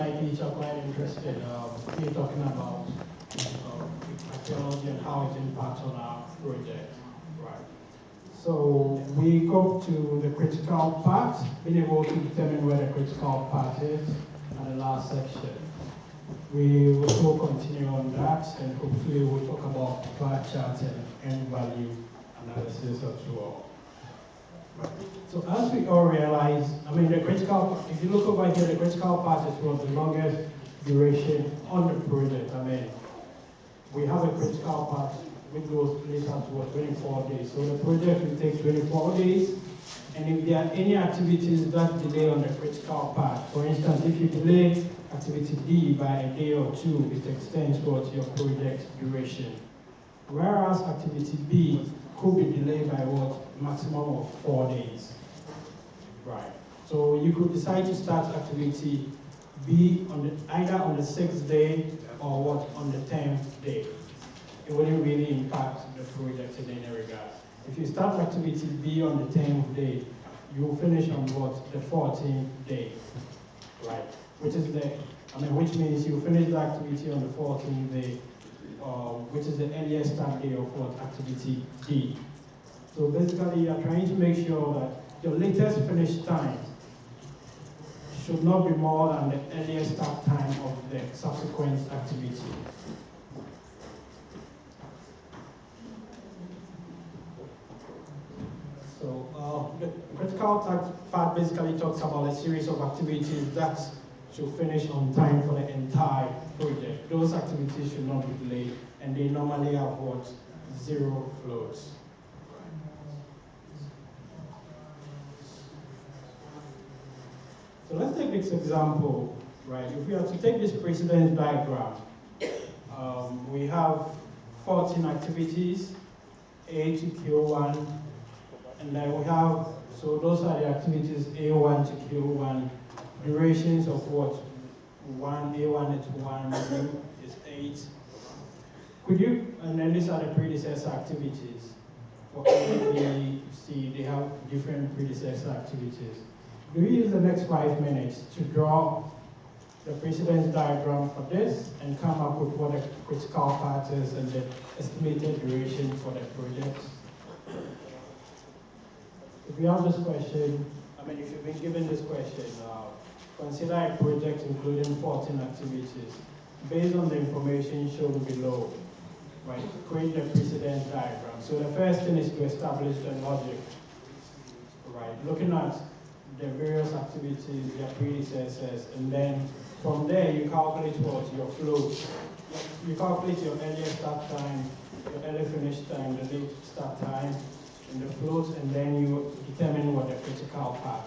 might be quite interested in talking about archaeology and how it impacts on our project. Right. So we go to the critical part, being able to determine where the critical part is at the last section. We will still continue on that, and hopefully we'll talk about bar chart and end value analysis as well. So as we all realize, I mean, the critical, if you look over here, the critical part is what the longest duration on the project. I mean, we have a critical part which goes later to what, 24 days. So the project will take 24 days, and if there are any activities that delay on the critical part, for instance, if you delay activity D by a day or two, it extends towards your project duration. Whereas activity B could be delayed by what? Maximum of 4 days. Right. So you could decide to start activity B on either on the 6th day or what, on the 10th day. It wouldn't really impact the project in any regard. If you start activity B on the 10th day, you will finish on what? The 14th day. Right. Which means you finish the activity on the 14th day, which is the earliest start day of what? Activity D. So basically, you're trying to make sure that your latest finish time should not be more than the earliest start time of the subsequent activity. So the critical part basically talks about a series of activities that should finish on time for the entire project. Those activities should not be delayed, and they normally have what? 0 floats. So let's take this example, right? If we are to take this precedence diagram, we have 14 activities, A to Q1, and then we have, so those are the activities A1 to Q1, durations of what? A1 is 1, B is 8. And then these are the predecessor activities. For A, B, C, they have different predecessor activities. Do we use the next 5 minutes to draw the precedence diagram for this and come up with what the critical part is and the estimated duration for the project? If you have this question, if you've been given this question, consider a project including 14 activities. Based on the information shown below, right, create the precedence diagram. So the first thing is to establish the logic, right? Looking at the various activities, their predecessors, and then from there you calculate what? Your flow. You calculate your earlier start time, your early finish time, the late start time, and the flows, and then you determine what the critical part.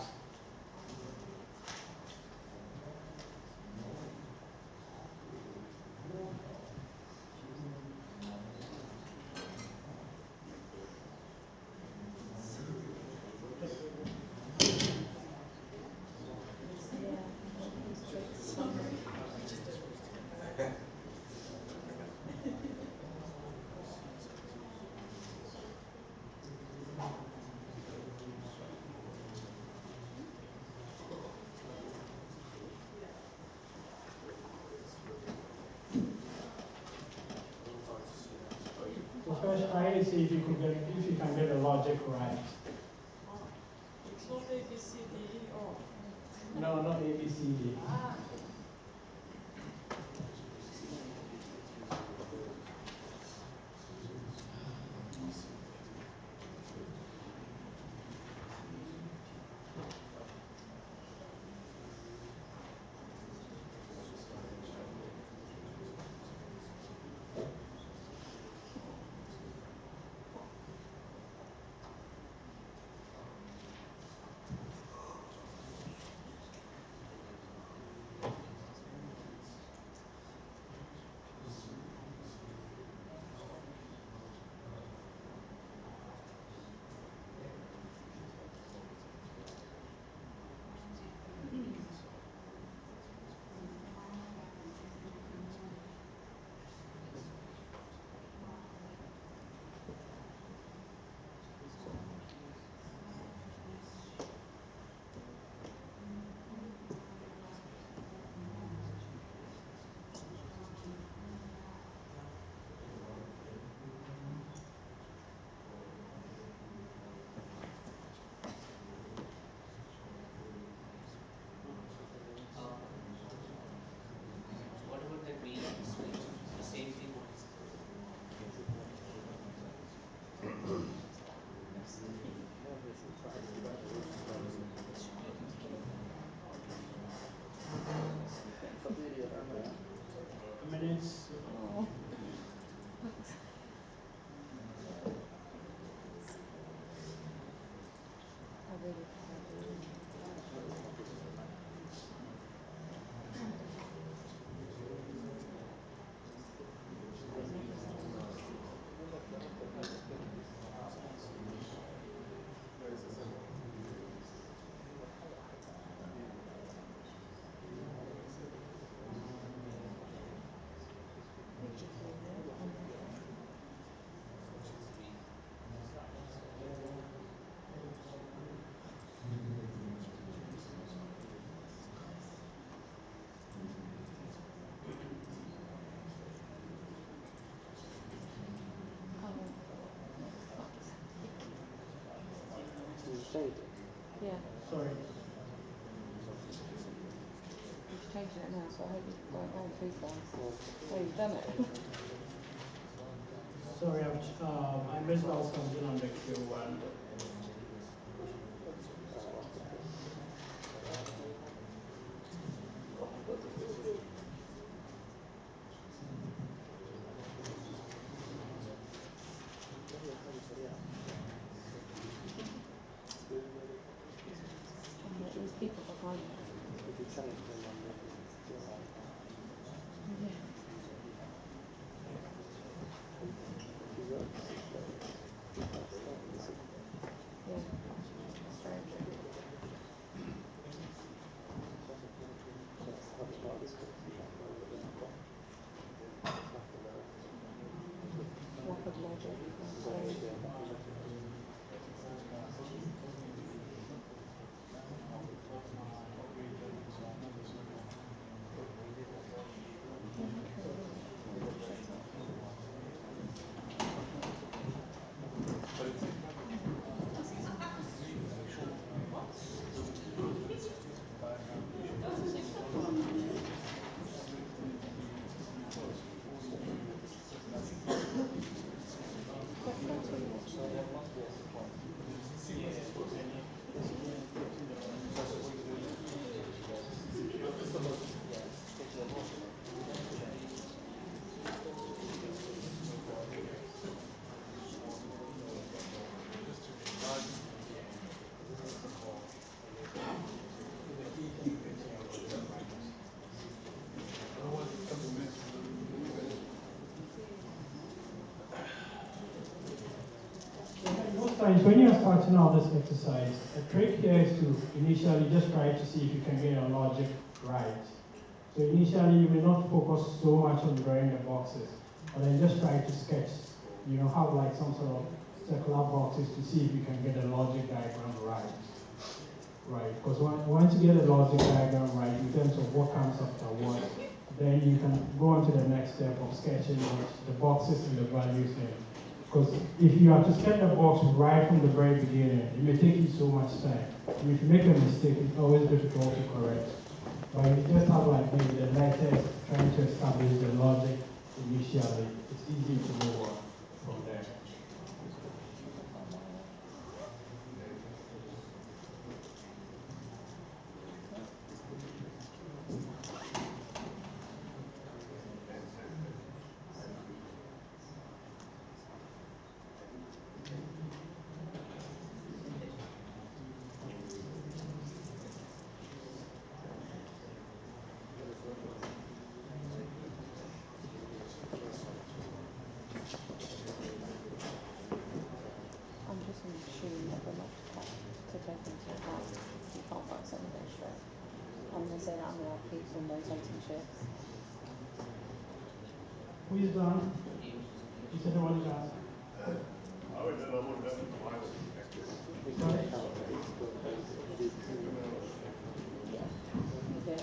So first, try to see if you can get the logic right. It's not A, B, C, D, E, or? No, not A, B, C, D. shaded. Yeah, Sorry. he's changing it now, so I hope you don't go too fast. Well, Oh, you've done it. Sorry, I missed out something on the Q1. And there's people behind me. if you tell it to them, Yeah. if you work, Yeah. That's very true. Lack of logic. Most times when you're starting out this exercise, the trick here is to initially just try to see if you can get your logic right. So initially you may not focus so much on drawing the boxes, but then just try to sketch, have like some sort of circular boxes to see if you can get the logic diagram right. Right, because once you get the logic diagram right in terms of what comes after what, then you can go on to the next step of sketching the boxes and the values in. Because if you have to sketch the box right from the very beginning, it may take you so much time. And if you make a mistake, it's always difficult to correct. But if you just have like maybe the letters trying to establish the logic initially, it's easy to move on from there. I'm just going to assume that we're not to take into account. You can't write something very straight. I'm going to say that I'm going to keep on rotating shifts. Who is done? You said the one who's asked. Yeah.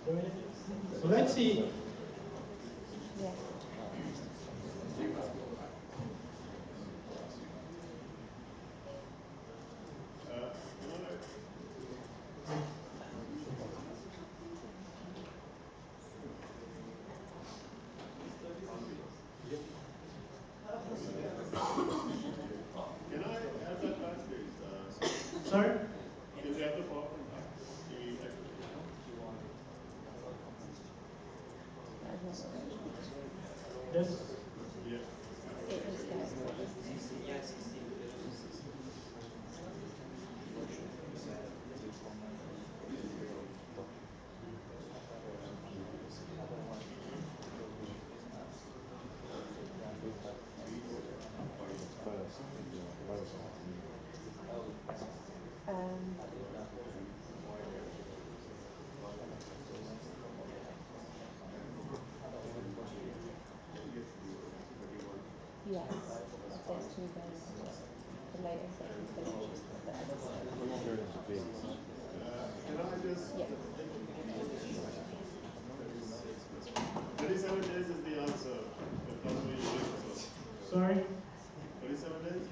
do anything? So let's see. Yeah. Can I have that back, please? Sorry? Can you have the PowerPoint? Yes. Yeah. It is there. Um, yes, there's 2 days. The latest that we finish is the episode. Can I just? Yeah. 37 days is the answer. But that's what you think, so. Sorry? 37 days?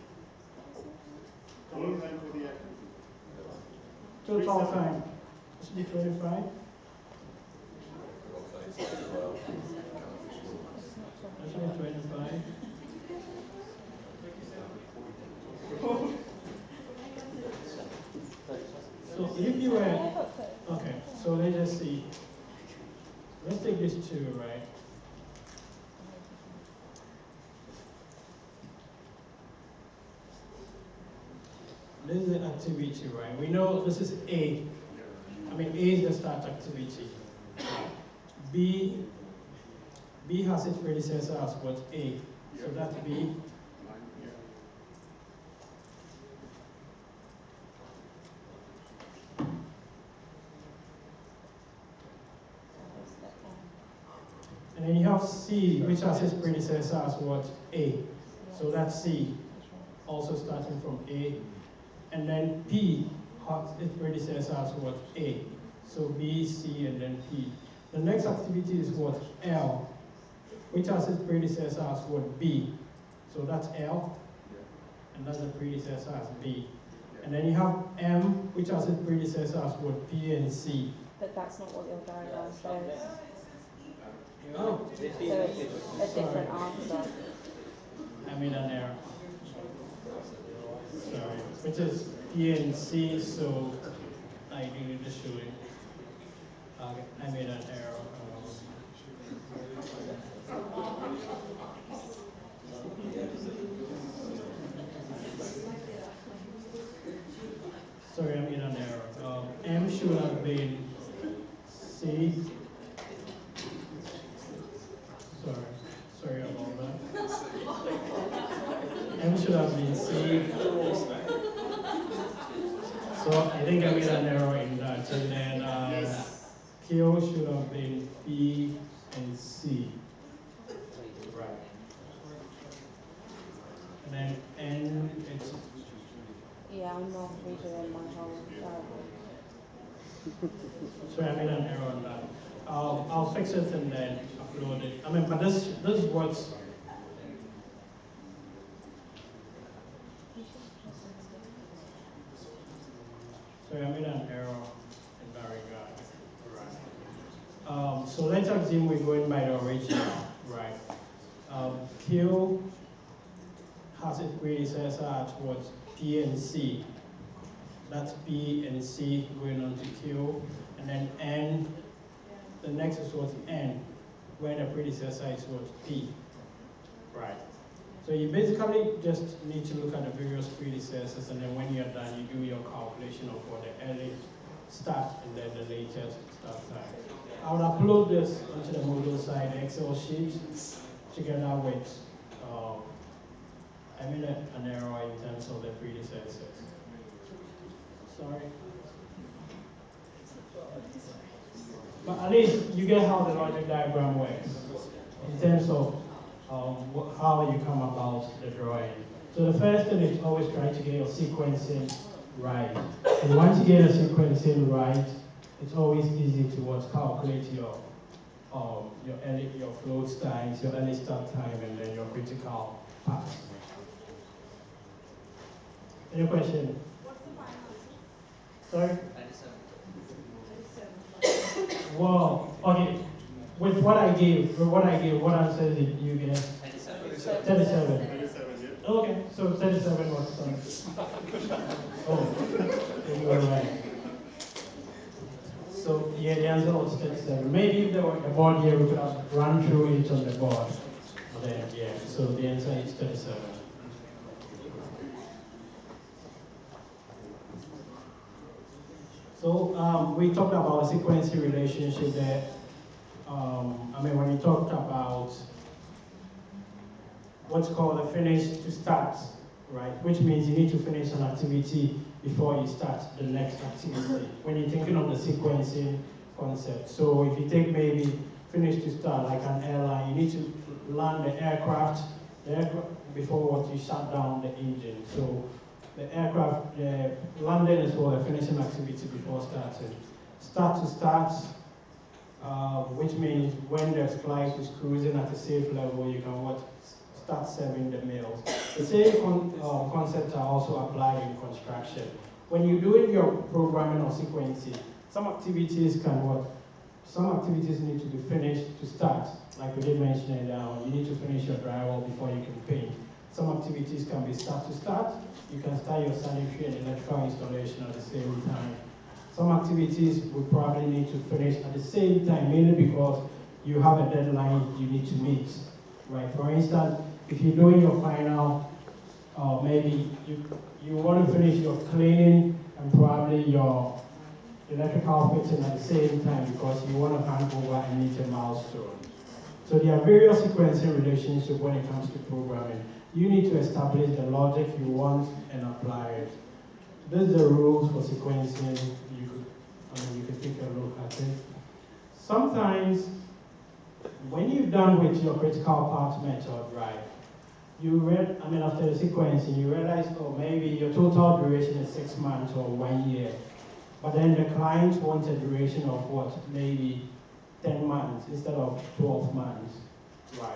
Total time for the activity. Total time. It should be 25. Actually 25. So if you were, okay, so let's just see. Let's take this 2, right? This is the activity, right? We know this is A. I mean, A is the start activity. B has its predecessor as what? A. So that's B. That's the And then you have C, which has its predecessor as what? A. So that's C, also starting from A. And then P has its predecessor as what? A. So B, C, and then P. The next activity is what? L, which has its predecessor as what? B. So that's L, and that's the predecessor as B. And then you have M, which has its predecessor as what? P and C. But that's not what your diagram says. Oh, So it's a different answer. I made an error. Sorry, which is P and C, so I needed to show it. Okay, I made an error. Sorry, I made an error. M should have been C. Sorry about that. M should have been C. So I think I made an error in that. And then Q should have been B and C. Right. And then N, it's Yeah, I'm not redoing my whole diagram. sorry, I made an error on that. I'll fix it and then upload it. I mean, but this is what's sorry, I made an error in that regard. Right. So let's assume we're going by the original, right? Q has its predecessor at what? P and C. That's P and C going on to Q, and then N. The next is what? N, where the predecessor is what? P. Right. So you basically just need to look at the various predecessors, and then when you're done, you do your calculation of what the early start and then the latest start time. I would upload this onto the Moodle side Excel sheet together with, I made an error in terms of the predecessors. Sorry. But at least you get how the logic diagram works in terms of how you come about the drawing. So the first thing is always try to get your sequencing right. And once you get your sequencing right, it's always easy to calculate your float times, your early start time, and then your critical path. Any question? What's the final Sorry? answer? 37. Well, okay. With what I gave, what answer did you get? 37. 37, yeah. Okay, so 37 was oh, you were right. So yeah, the answer was 37. Maybe if there were a board here, we could have run through it on the board. Then yeah, so the answer is 37. So we talked about sequencing relationship there. When we talked about what's called a finish to start, right? Which means you need to finish an activity before you start the next activity. When you're thinking of the sequencing concept. So if you take maybe finish to start, like an airline, you need to land the aircraft before what you shut down the engine. So the aircraft, the landing is for the finishing activity before starting. Start to start, which means when the flight is cruising at a safe level, you can start serving the meals. The same concepts are also applied in construction. When you're doing your programming or sequencing, some activities need to be finished to start. Like we did mention it, you need to finish your drywall before you can paint. Some activities can be start to start. You can start your sanitary and electrical installation at the same time. Some activities will probably need to finish at the same time, mainly because you have a deadline you need to meet. Right? For instance, if you're doing your final, maybe you want to finish your cleaning and probably your electrical fitting at the same time because you want to hand over and meet a milestone. So there are various sequencing relationships when it comes to programming. You need to establish the logic you want and apply it. These are the rules for sequencing. You could take a look at it. Sometimes, when you're done with your critical path method, right, after the sequencing, you realize, maybe your total duration is 6 months or 1 year. But then the client wants a duration of maybe 10 months instead of 12 months, right?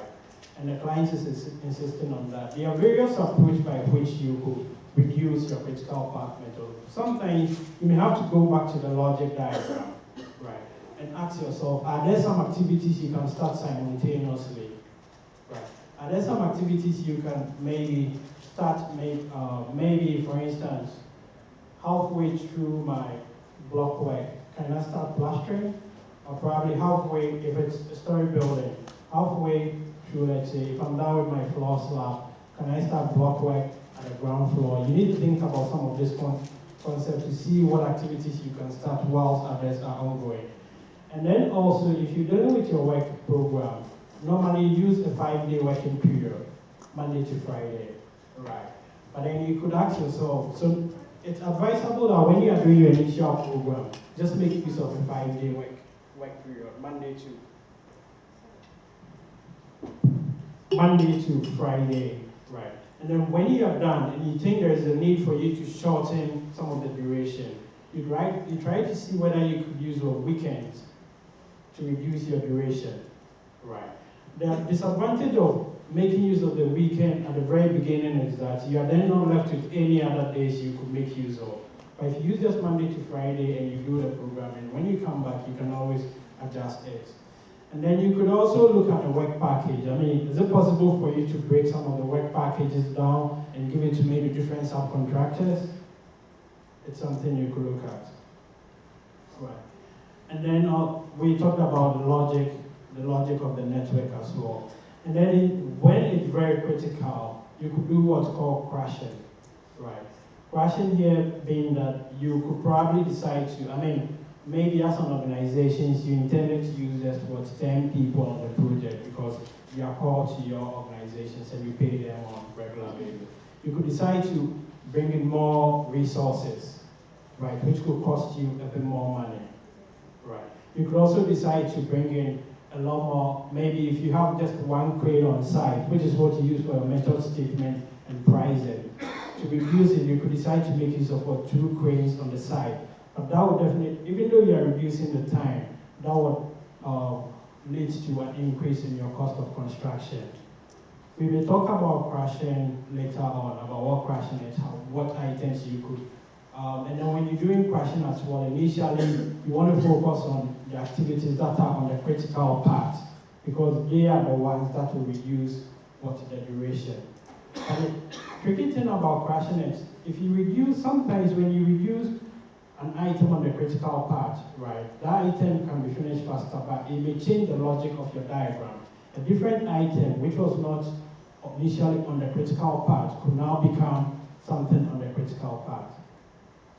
And the client is insisting on that. There are various approaches by which you could reduce your critical path method. Sometimes you may have to go back to the logic diagram, right? And ask yourself, are there some activities you can start simultaneously, right? Are there some activities you can maybe start, maybe for instance, halfway through my block work, can I start plastering? Or probably halfway, if it's a story building, halfway through, let's say, if I'm done with my floor slab, can I start block work at the ground floor? You need to think about some of this concept to see what activities you can start whilst others are ongoing. And then also, if you're dealing with your work program, normally you use a 5-day working period, Monday to Friday, right? But then you could ask yourself, so it's advisable that when you are doing your initial program, just make use of a 5-day work period, Monday to Friday, right? And then when you are done and you think there is a need for you to shorten some of the duration, you try to see whether you could use your weekends to reduce your duration, right? The disadvantage of making use of the weekend at the very beginning is that you are then not left with any other days you could make use of. But if you use just Monday to Friday and you do the programming, when you come back, you can always adjust it. And then you could also look at the work package. Is it possible for you to break some of the work packages down and give it to maybe different subcontractors? It's something you could look at. Right. And then we talked about the logic of the network as well. And then when it's very critical, you could do what's called crashing, right? Crashing here being that you could probably decide to, maybe as an organization, you intended to use just 10 people on the project because you are called to your organizations and you pay them on a regular basis. You could decide to bring in more resources, right, which could cost you a bit more money, right? You could also decide to bring in a lot more, maybe if you have just one crane on site, which is what you use for your method statement and pricing. To reduce it, you could decide to make use of 2 cranes on the side. But that would definitely, even though you are reducing the time, that would lead to an increase in your cost of construction. We will talk about crashing later on, about what crashing is, what items you could. And then when you're doing crashing as well, initially you want to focus on the activities that are on the critical path, because they are the ones that will reduce the duration. And the tricky thing about crashing is, if you reduce, sometimes when you reduce an item on the critical path, right, that item can be finished faster, but it may change the logic of your diagram. A different item, which was not initially on the critical path, could now become something on the critical path.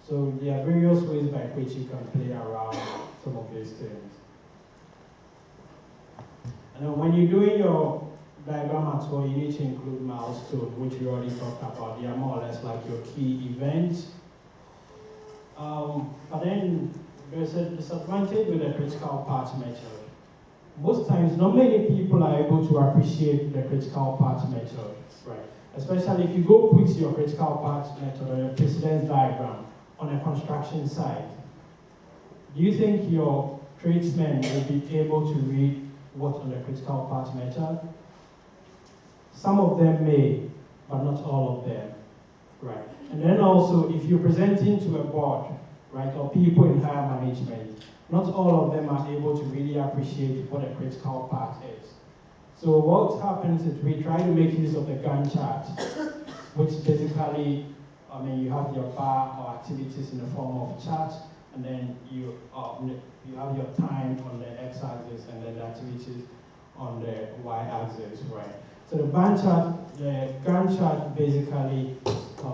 So there are various ways by which you can play around some of these things. And then when you're doing your diagram at all, you need to include milestones, which we already talked about. They are more or less like your key events. But then there's a disadvantage with the critical path method. Most times, not many people are able to appreciate the critical path method, right? Especially if you go put your critical path method or your precedence diagram on a construction site. Do you think your tradesmen will be able to read what's on the critical path method? Some of them may, but not all of them, right? And then also, if you're presenting to a board, right, or people in higher management, not all of them are able to really appreciate what a critical path is. So what happens is we try to make use of the Gantt chart, which basically, you have your bar or activities in the form of chart, and then you have your time on the x-axis and then the activities on the y-axis, right? So the Gantt chart basically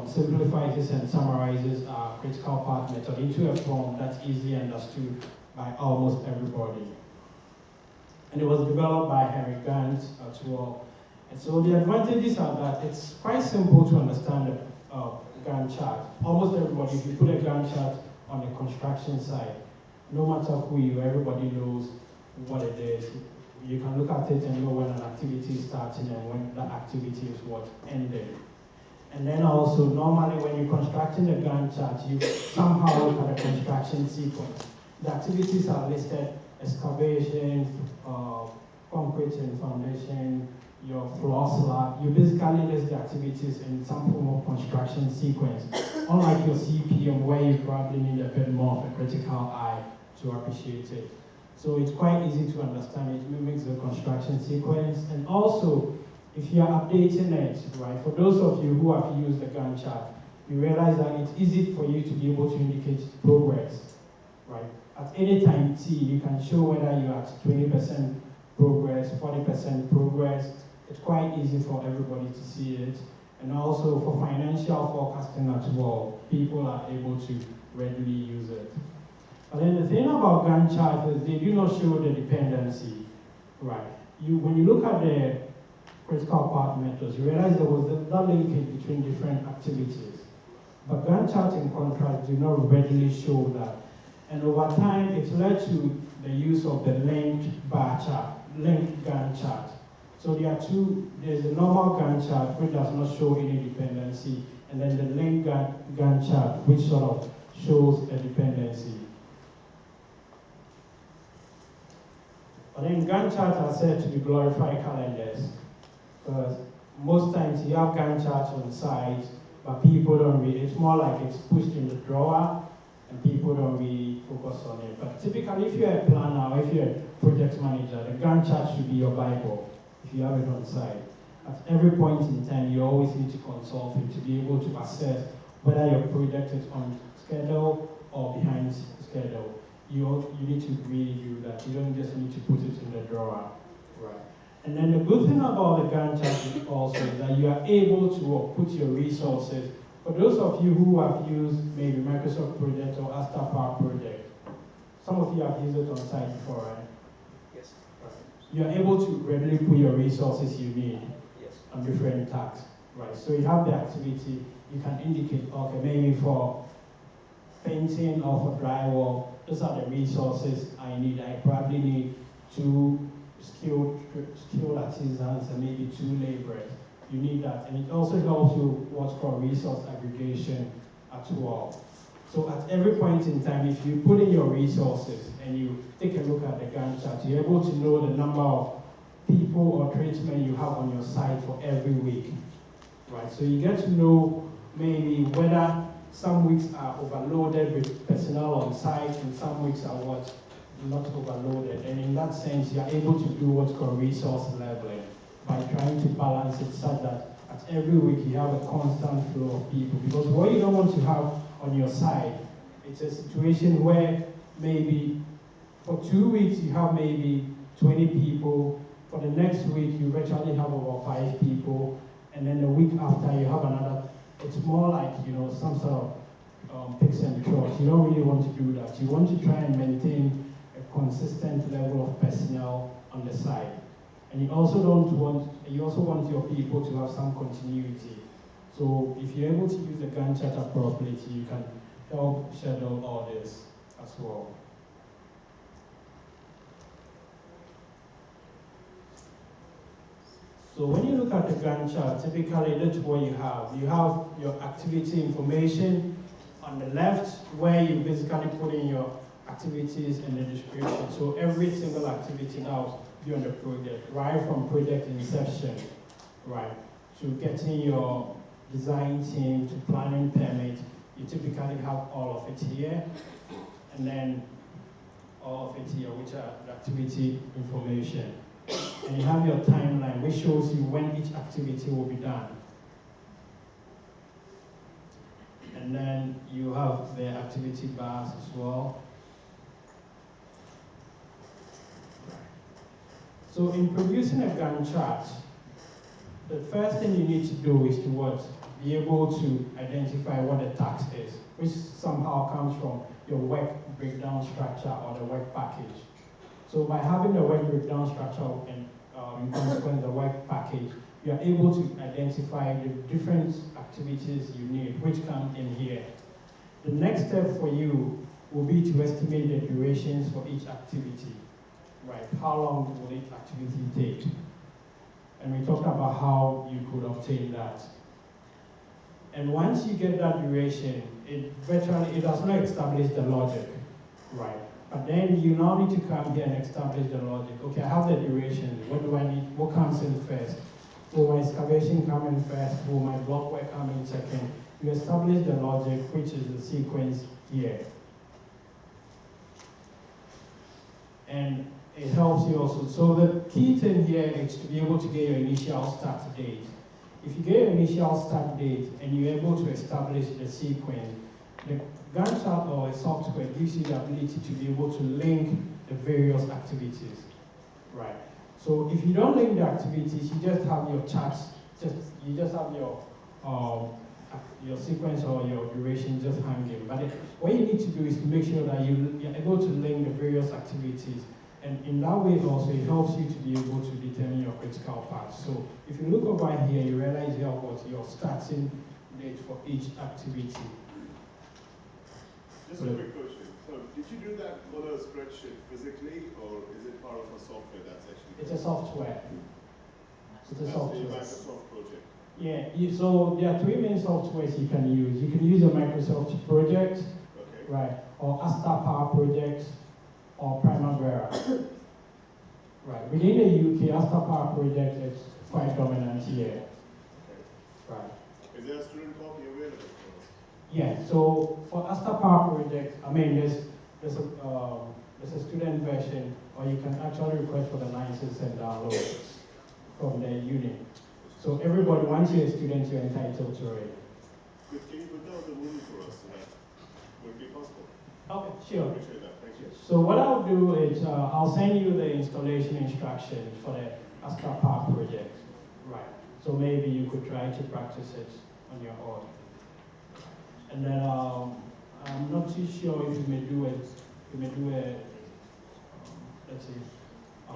simplifies and summarizes our critical path method into a form that's easily understood by almost everybody. And it was developed by Henry Gantt as well. And so the advantages are that it's quite simple to understand the Gantt chart. Almost everybody, if you put a Gantt chart on the construction site, no matter who you are, everybody knows what it is. You can look at it and know when an activity is starting and when that activity is ending. And then also, normally when you're constructing a Gantt chart, you somehow look at the construction sequence. The activities are listed: excavation, concrete and foundation, your floor slab. You basically list the activities in some form of construction sequence. Unlike your CPM, where you probably need a bit more of a critical eye to appreciate it. So it's quite easy to understand. It mimics the construction sequence. And also, if you are updating it, right, for those of you who have used the Gantt chart, you realize that it's easy for you to be able to indicate progress, right? At any time T, you can show whether you're at 20% progress, 40% progress. It's quite easy for everybody to see it. And also for financial forecasting as well, people are able to readily use it. But then the thing about Gantt charts is they do not show the dependency, right? When you look at the critical path methods, you realize there was that linkage between different activities. But Gantt charts, in contrast, do not readily show that. And over time, it's led to the use of the linked Gantt chart. So there's the normal Gantt chart, which does not show any dependency, and then the linked Gantt chart, which sort of shows a dependency. But then Gantt charts are said to be glorified calendars, because most times you have Gantt charts on site, but people don't read. It's more like it's pushed in the drawer, and people don't really focus on it. But typically, if you're a planner or if you're a project manager, the Gantt chart should be your Bible, if you have it on site. At every point in time, you always need to consult it to be able to assess whether your project is on schedule or behind schedule. You need to really do that. You don't just need to put it in the drawer, right? And then the good thing about the Gantt chart is also that you are able to put your resources. For those of you who have used maybe Microsoft Project or Asta Power Project, some of you have used it on site before, right? Yes. You're able to readily put your resources you need Yes. on different tasks, right? So you have the activity, you can indicate, okay, maybe for painting or for drywall, those are the resources I need. I probably need 2 skilled artisans and maybe 2 laborers. You need that. And it also helps you what's called resource aggregation as well. So at every point in time, if you put in your resources and you take a look at the Gantt chart, you're able to know the number of people or tradesmen you have on your site for every week, right? So you get to know maybe whether some weeks are overloaded with personnel on site and some weeks are what? Not overloaded. And in that sense, you're able to do what's called resource leveling by trying to balance it such that at every week you have a constant flow of people. Because what you don't want to have on your side, it's a situation where maybe for 2 weeks you have maybe 20 people, for the next week you virtually have over 5 people, and then the week after you have another. It's more like, you know, some sort of picks and troughs. You don't really want to do that. You want to try and maintain a consistent level of personnel on the side. And you also want your people to have some continuity. So if you're able to use the Gantt chart appropriately, you can help schedule all this as well. So when you look at the Gantt chart, typically that's what you have. You have your activity information on the left, where you basically put in your activities and the description. So every single activity now be on the project, right from project inception, right, to getting your design team to planning permit. You typically have all of it here, and then all of it here, which are the activity information. And you have your timeline, which shows you when each activity will be done. And then you have the activity bars as well. So in producing a Gantt chart, the first thing you need to do is to what? Be able to identify what the task is, which somehow comes from your work breakdown structure or the work package. So by having the work breakdown structure and in consequence the work package, you are able to identify the different activities you need, which come in here. The next step for you will be to estimate the durations for each activity, right? How long will each activity take? And we talked about how you could obtain that. And once you get that duration, it does not establish the logic, right? But then you now need to come here and establish the logic. Okay, I have the duration. What do I need? What comes in first? Will my excavation come in first? Will my block work come in second? You establish the logic, which is the sequence here. And it helps you also. So the key thing here is to be able to get your initial start date. If you get your initial start date and you're able to establish the sequence, the Gantt chart or a software gives you the ability to be able to link the various activities, right? So if you don't link the activities, you just have your charts, you just have your sequence or your duration just hanging. But what you need to do is to make sure that you're able to link the various activities. And in that way also, it helps you to be able to determine your critical path. So if you look over here, you realize you have what your starting date for each activity. Just a quick question. So, did you do that on a spreadsheet physically, or is it part of a software that's actually? It's a software. It's a software. That's the Microsoft project. Yeah. So there are 3 main softwares you can use. You can use a Microsoft project, Okay. right, or Asta Power Project, or Primavera. Right. Within the UK, Asta Power Project is quite dominant here. Okay. Right. Is there a student copy available for us? Yeah, so for Asta Power Project, I mean, there's a student version, or you can actually request for the license and download from the unit. So everybody, once you're a student, you're entitled to it. Can you put down the movie for us so that would be possible? Okay, sure. Appreciate that. Thank you. So what I'll do is I'll send you the installation instructions for the Asta Power Project. Right. So maybe you could try to practice it on your own. And then I'm not too sure if you may do it. You may do a let's see.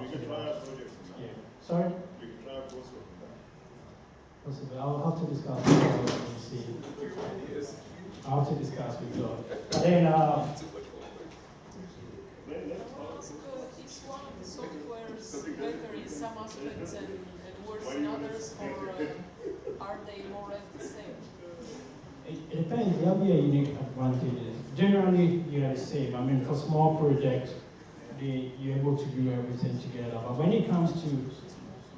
We can try our projects on that. Yeah. Sorry. We can try our coursework on that. Possibly. I'll have to discuss with God and see. I'll have to discuss with God. But then Is one of the softwares better in some aspects and worse in others, or are they more or less the same? It depends. There'll be a unique advantages. Generally, you're the same. I mean, for small projects, you're able to do everything together. But when it comes to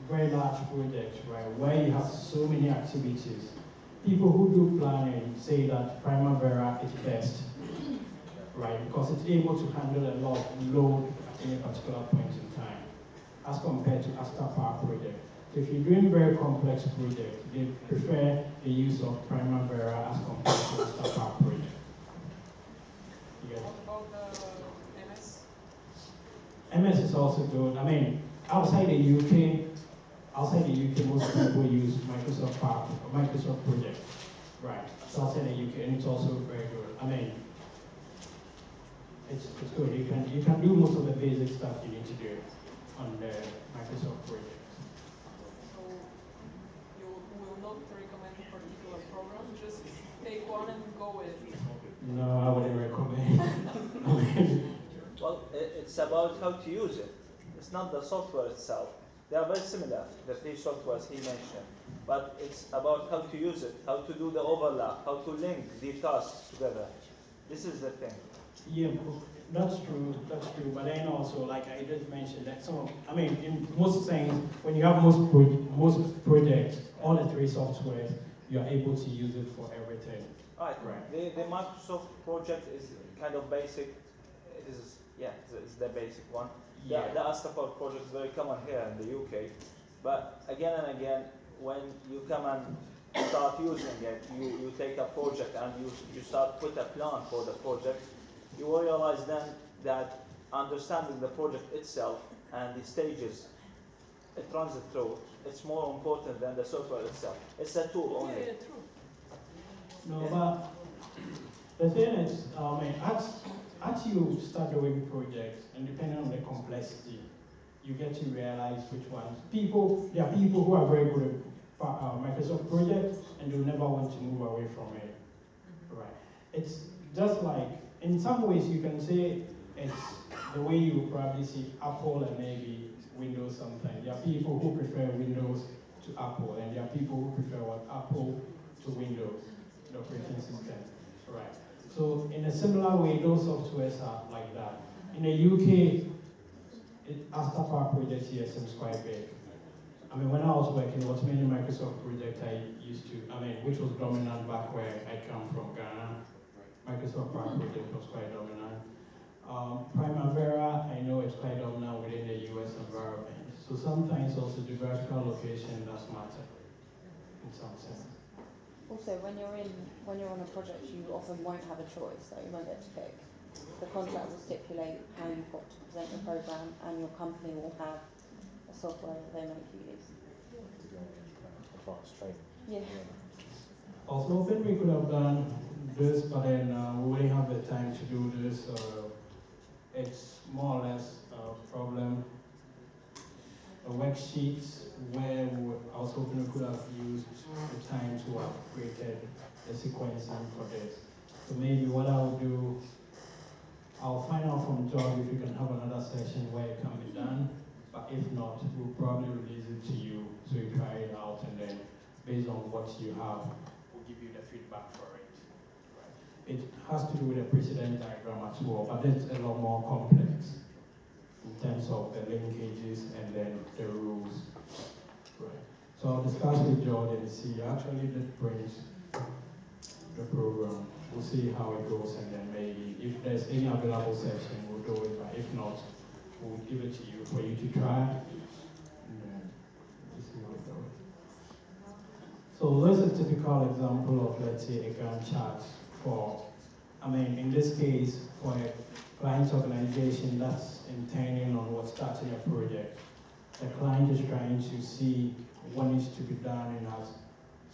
very large projects, right, where you have so many activities, people who do planning say that Primavera is best, right, because it's able to handle a lot of load at any particular point in time, as compared to Astapar project. So if you're doing very complex projects, they prefer the use of Primavera as compared to Astapar project. Yeah. What about MS? MS is also good. I mean, outside the UK, most people use Microsoft Power, Microsoft Project, right? So outside the UK, and it's also very good. I mean, it's good. You can do most of the basic stuff you need to do on the Microsoft Project. So you will not recommend a particular program, just take one and go with it. No, I wouldn't recommend. Well, it's about how to use it. It's not the software itself. They are very similar, the three softwares he mentioned. But it's about how to use it, how to do the overlap, how to link the tasks together. This is the thing. Yeah, that's true. But then also, like I just mentioned, that in most things, when you have most projects, all the three softwares, you are able to use it for everything. Right. The Microsoft project is kind of basic. It's the basic one. Yeah. The Astapar project is very common here in the UK. But again and again, when you come and start using it, you take a project and you start put a plan for the project, you will realize then that understanding the project itself and the stages it runs it through, it's more important than the software itself. It's a tool only. Yeah, true. No, but the thing is, as you start doing projects, and depending on the complexity, you get to realize which ones. There are people who are very good at Microsoft projects, and they'll never want to move away from it. Right? It's just like, in some ways, you can say it's the way you probably see Apple and maybe Windows sometimes. There are people who prefer Windows to Apple, and there are people who prefer Apple to Windows, the operating system. Right. So in a similar way, those softwares are like that. In the UK, Astapar project here seems quite big. I mean, when I was working, there was many Microsoft projects which was dominant back where I come from, Ghana. Microsoft Power project was quite dominant. Primavera, I know it's quite dominant within the US environment. So sometimes also geographical location does matter in some sense. Also, when you're on a project, you often won't have a choice, so you won't get to pick. The contract will stipulate how you've got to present your program, and your company will have a software that they make you use. Advanced training. Yeah. Also, then we could have done this, but then we wouldn't have the time to do this. It's more or less a problem. Worksheets where I was hoping we could have used the time to have created the sequencing for this. So maybe what I'll do, I'll find out from George if we can have another session where it can be done. But if not, we'll probably release it to you so you try it out, and then based on what you have, we'll give you the feedback for it. Right. It has to do with the precedent diagram as well, but it's a lot more complex in terms of the linkages and then the rules. Right. So I'll discuss with George and see. Actually, that brings the program. We'll see how it goes, and then maybe if there's any available session, we'll do it. But if not, we'll give it to you for you to try, and then we'll see how it goes. So this is a typical example of, let's say, a Gantt chart for, in this case, for a client's organization that's intending on what's starting a project. The client is trying to see what needs to be done and has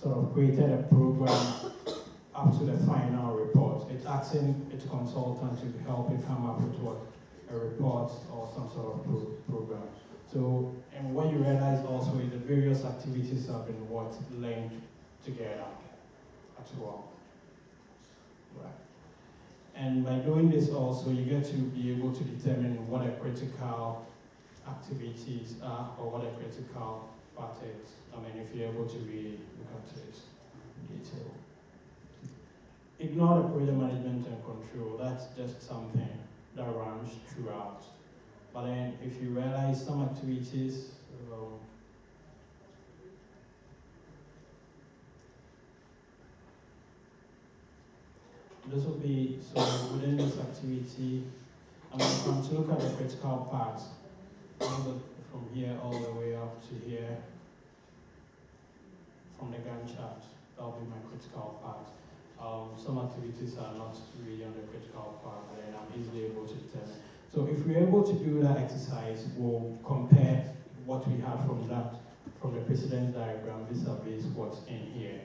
sort of created a program up to the final report. It's asking its consultant to help it come up with a report or some sort of program. So, and what you realize also is the various activities have been linked together as well. Right. And by doing this also, you get to be able to determine what the critical activities are or what the critical part is. If you're able to really look at it in detail. ignore the project management and control. That's just something that runs throughout. But then if you realize some activities, this will be, so within this activity, I'm going to look at the critical parts, from here all the way up to here, from the Gantt chart. That will be my critical part. Some activities are not really on the critical part, but then I'm easily able to determine. So if we're able to do that exercise, we'll compare what we had from the precedence diagram vis-a-vis what's in here.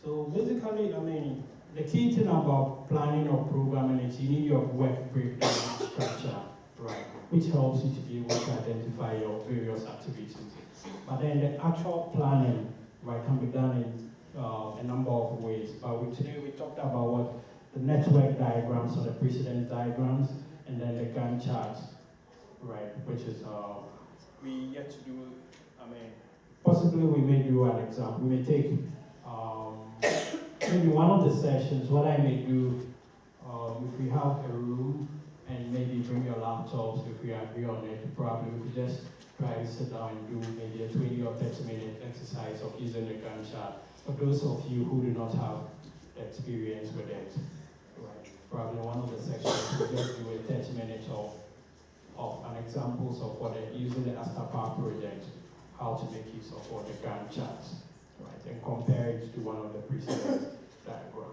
So basically, I mean, the key thing about planning or programming is you need your work breakdown structure, right, which helps you to be able to identify your various activities. But then the actual planning, right, can be done in a number of ways. But today we talked about what the network diagrams or the precedence diagrams, and then the Gantt chart, right, which is we yet to do. I mean, possibly we may do an example. We may take. Maybe one of the sessions, what I may do, if we have a room and maybe bring your laptops, if we agree on it, probably we could just try to sit down and do maybe a 20 or 30-minute exercise of using the Gantt chart. For those of you who do not have experience with it, right? Probably one of the sections we just do a 30 minutes of an examples of what using the Astapa project, how to make use of all the Gantt charts. Right, and compare it to one of the precedence diagram.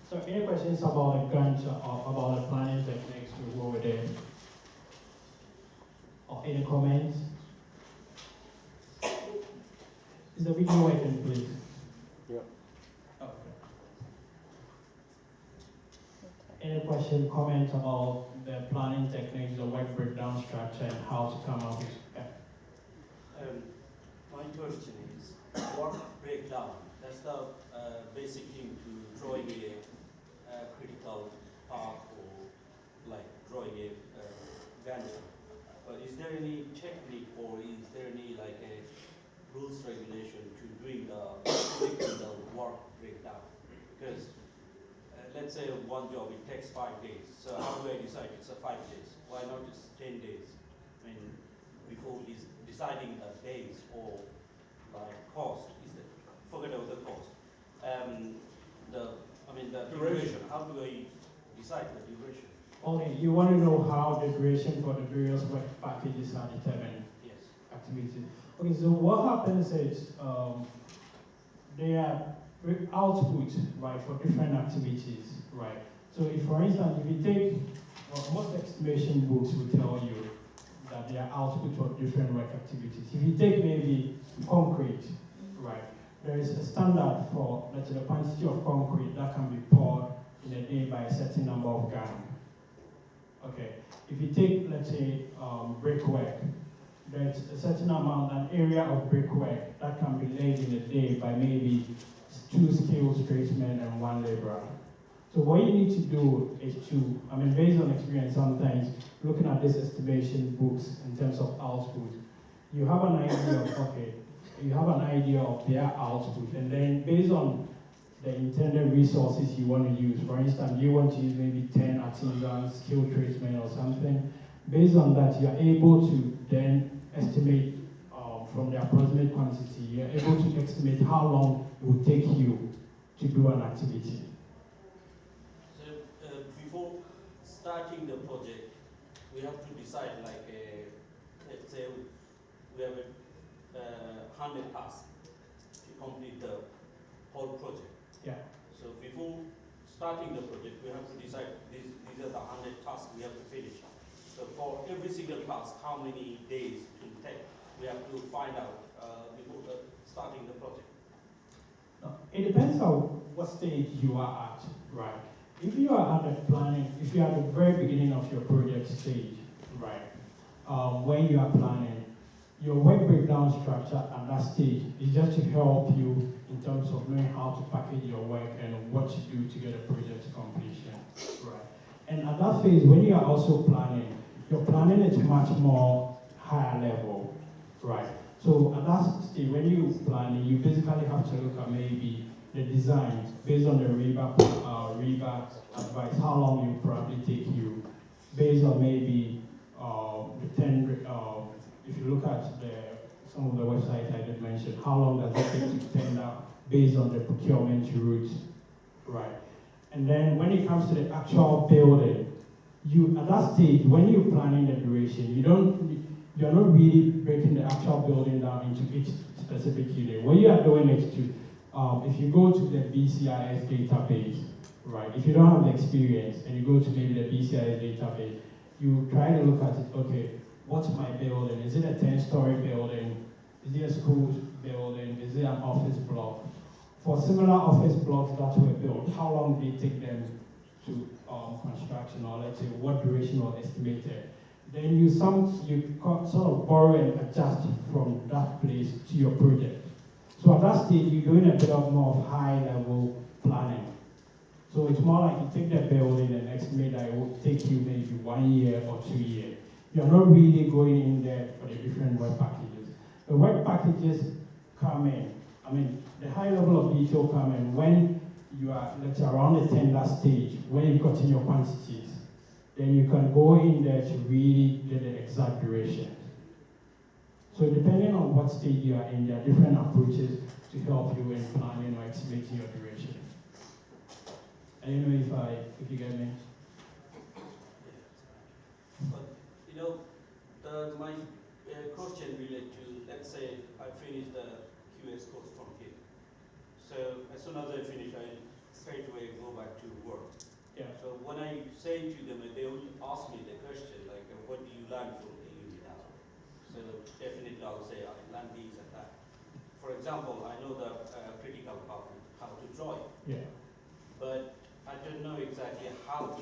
So any questions about the Gantt or about the planning techniques to go with it? Or any comments? Is the video working, please? Any question, comment about the planning techniques, the work breakdown structure, and how to come up with my question is, work breakdown, that's the basic thing to drawing a critical path or like drawing a Gantt. But is there any technique or is there any like a rules regulation to doing the work breakdown? Because let's say one job, it takes 5 days. So how do I decide it's a 5 days? Why not it's 10 days? I mean, before deciding the days or like cost, forget about the cost. The duration, how do I decide the duration? Okay, you want to know how the duration for the various work packages are determined? Yes. Activities. Okay, so what happens is they are output, right, for different activities, right? So if, for instance, if you take, most estimation books will tell you that they are output for different work activities. If you take maybe concrete, right, there is a standard for, let's say, the quantity of concrete that can be poured in a day by a certain number of gallons. Okay, if you take, let's say, brickwork, there's a certain amount, an area of brickwork that can be laid in a day by maybe 2 skilled tradesmen and 1 laborer. So what you need to do is to, I mean, based on experience sometimes, looking at these estimation books in terms of output, you have an idea of, okay, you have an idea of their output, and then based on the intended resources you want to use, for instance, you want to use maybe 10 artisans, skilled tradesmen or something, based on that, you're able to then estimate from the approximate quantity, you're able to estimate how long it will take you to do an activity. So before starting the project, we have to decide like, let's say we have 100 tasks to complete the whole project. Yeah. So before starting the project, we have to decide these are the 100 tasks we have to finish. So for every single task, how many days it will take? We have to find out before starting the project. It depends on what stage you are at, right? If you are at the planning, if you're at the very beginning of your project stage, right, when you are planning, your work breakdown structure at that stage is just to help you in terms of knowing how to package your work and what to do to get a project to completion. Right. And at that phase, when you are also planning, your planning is much more higher level. Right. So at that stage, when you planning, you basically have to look at maybe the design based on the REBA advice, how long it will probably take you, based on maybe the 10, if you look at some of the websites I did mention, how long does it take to tender based on the procurement route, right? And then when it comes to the actual building, you at that stage, when you're planning the duration, you're not really breaking the actual building down into each specific unit. What you are doing is to, if you go to the BCIS database, right? If you don't have the experience and you go to maybe the BCIS database, you try to look at it, okay, what's my building? Is it a 10-story building? Is it a school building? Is it an office block? For similar office blocks that were built, how long did it take them to construction, or let's say what duration was estimated? Then you sort of borrow and adjust from that place to your project. So at that stage, you're doing a bit of more of high-level planning. So it's more like you take the building and estimate that it will take you maybe 1 year or 2 years. You're not really going in there for the different work packages. The work packages come in, the high level of detail come in when you are, let's say, around the tender stage, when you've gotten your quantities. Then you can go in there to really get the exact duration. So depending on what stage you are in, there are different approaches to help you in planning or estimating your duration. I don't know if you get me. But my question related to, let's say I finish the QS course from here. So as soon as I finish, I straight away go back to work. Yeah. So when I say to them, they will ask me the question like, what do you learn from the uni now? So definitely I'll say I learned these and that. For example, I know the critical part, how to draw it. Yeah. But I don't know exactly how to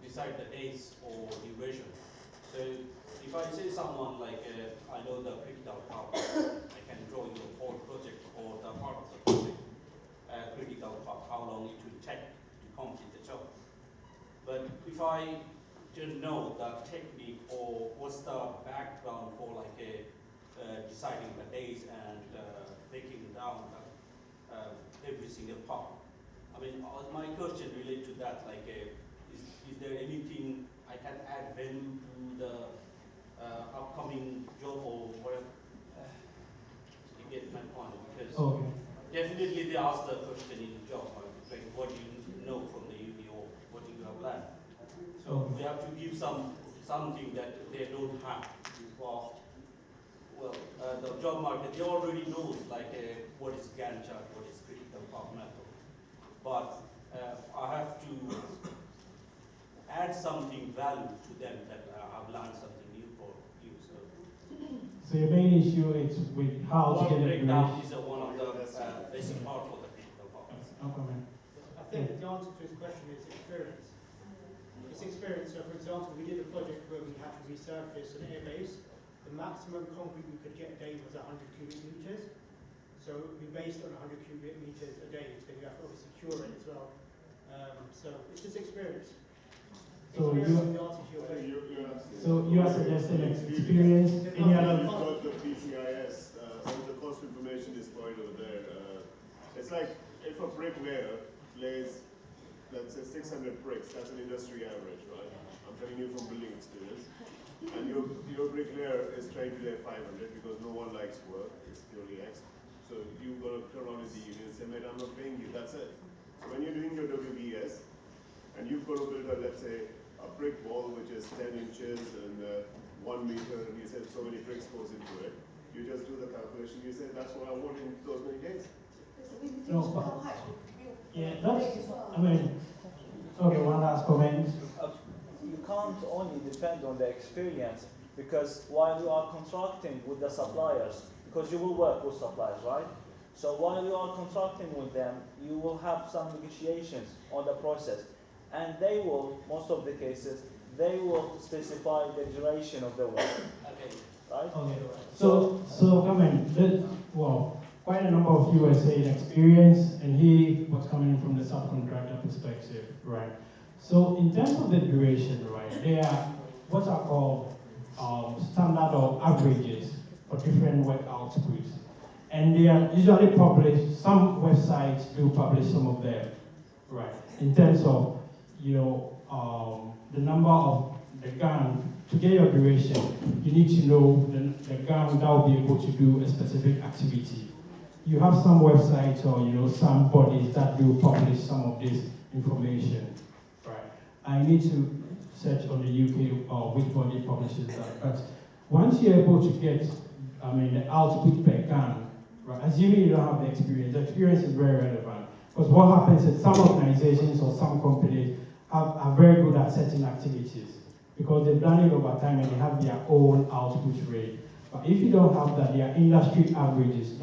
decide the days or duration. So if I say someone like, I know the critical part, I can draw your whole project or the part of the project, critical part, how long it will take to complete the job. But if I don't know the technique or what's the background for deciding the days and breaking down every single part. My question related to that, is there anything I can add value to the upcoming job or whatever? You get my point, because Okay. definitely they ask the question in the job, like what do you know from the uni or what do you have learned? So we have to give something that they don't have. The job market, they already knows what is Gantt chart, what is critical path method. But I have to add something value to them that I've learned something new for you. So your main issue is with how to Work get a breakdown duration. is one of the basic part for the critical path. No comment. I think the answer to his question is experience. It's experience. So, for example, we did a project where we had to resurface an airbase. The maximum concrete we could get a day was 100 cubic meters. So we based on 100 cubic meters a day. So you have to obviously cure it as well. So it's just experience. So Experience you- is the answer to your question. So you are suggesting experience, any other? You've got the PCIS, all the cost information is quite over there. It's like if a bricklayer lays, let's say 600 bricks, that's an industry average, right? I'm telling you from building experience. And your bricklayer is trying to lay 500 because no one likes work, it's purely X. So you're going to turn around in the union and say, mate, I'm not paying you, that's it. So when you're doing your WBS, and you've got to build let's say, a brick wall which is 10 inches and 1 meter, and you said so many bricks goes into it, you just do the calculation, you say, that's what I want in those many days. No, yeah, okay, one last comment. You can't only depend on the experience, because while you are contracting with the suppliers, because you will work with suppliers, right? So while you are contracting with them, you will have some negotiations on the process. and they will, most of the cases, they will specify the duration of the work, Okay. right? Okay. So come in. Well, quite a number of you were saying experience, and he was coming from the subcontractor perspective, right? So in terms of the duration, right, there are what are called standard or averages for different work outputs. And they are usually published, some websites do publish some of them, right? In terms of, the number of the gang, to get your duration, you need to know the gang that will be able to do a specific activity. You have some websites or, some bodies that do publish some of this information, right? I need to search on the UK which body publishes that. But once you're able to get, the output per gang, right? Assuming you don't have the experience is very relevant. Because what happens is some organizations or some companies are very good at certain activities because they've done it over time and they have their own output rate. But if you don't have that, their industry averages.